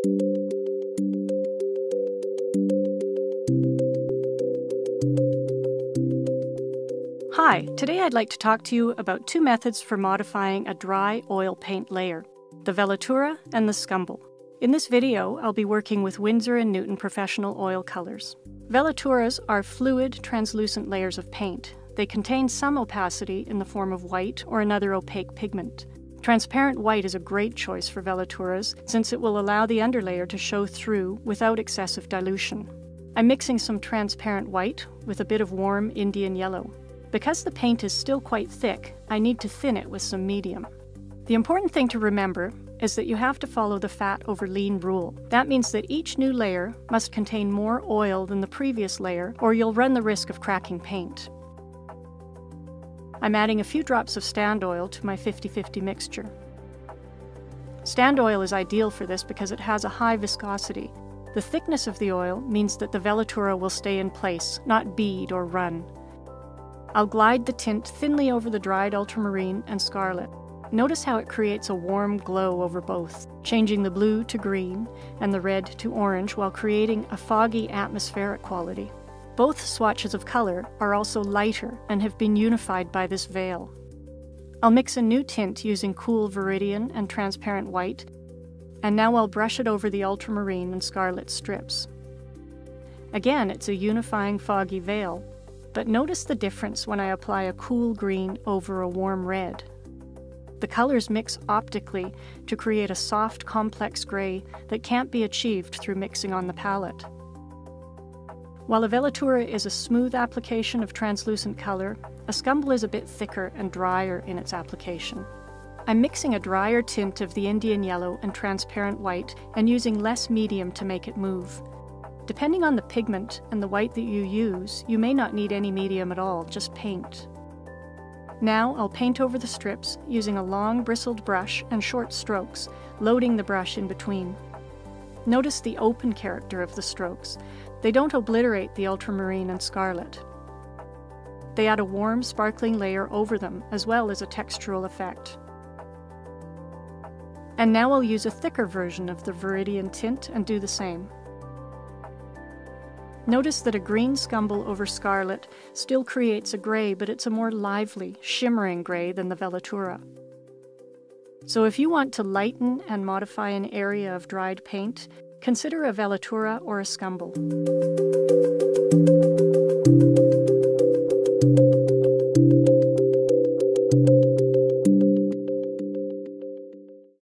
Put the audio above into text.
Hi, today I'd like to talk to you about two methods for modifying a dry oil paint layer, the Velatura and the Scumble. In this video, I'll be working with Winsor & Newton professional oil colors. Velaturas are fluid, translucent layers of paint. They contain some opacity in the form of white or another opaque pigment. Transparent white is a great choice for Velaturas since it will allow the underlayer to show through without excessive dilution. I'm mixing some transparent white with a bit of warm Indian yellow. Because the paint is still quite thick, I need to thin it with some medium. The important thing to remember is that you have to follow the fat over lean rule. That means that each new layer must contain more oil than the previous layer, or you'll run the risk of cracking paint. I'm adding a few drops of stand oil to my 50-50 mixture. Stand oil is ideal for this because it has a high viscosity. The thickness of the oil means that the Velatura will stay in place, not bead or run. I'll glide the tint thinly over the dried ultramarine and scarlet. Notice how it creates a warm glow over both, changing the blue to green and the red to orange while creating a foggy atmospheric quality. Both swatches of color are also lighter and have been unified by this veil. I'll mix a new tint using cool Viridian and transparent white, and now I'll brush it over the ultramarine and scarlet strips. Again, it's a unifying foggy veil, but notice the difference when I apply a cool green over a warm red. The colors mix optically to create a soft, complex gray that can't be achieved through mixing on the palette. While a Velatura is a smooth application of translucent color, a Scumble is a bit thicker and drier in its application. I'm mixing a drier tint of the Indian yellow and transparent white and using less medium to make it move. Depending on the pigment and the white that you use, you may not need any medium at all, just paint. Now I'll paint over the strips using a long bristled brush and short strokes, loading the brush in between. Notice the open character of the strokes. They don't obliterate the ultramarine and scarlet. They add a warm, sparkling layer over them, as well as a textural effect. And now I'll use a thicker version of the Viridian tint and do the same. Notice that a green Scumble over scarlet still creates a gray, but it's a more lively, shimmering gray than the Velatura. So if you want to lighten and modify an area of dried paint, consider a Velatura or a Scumble.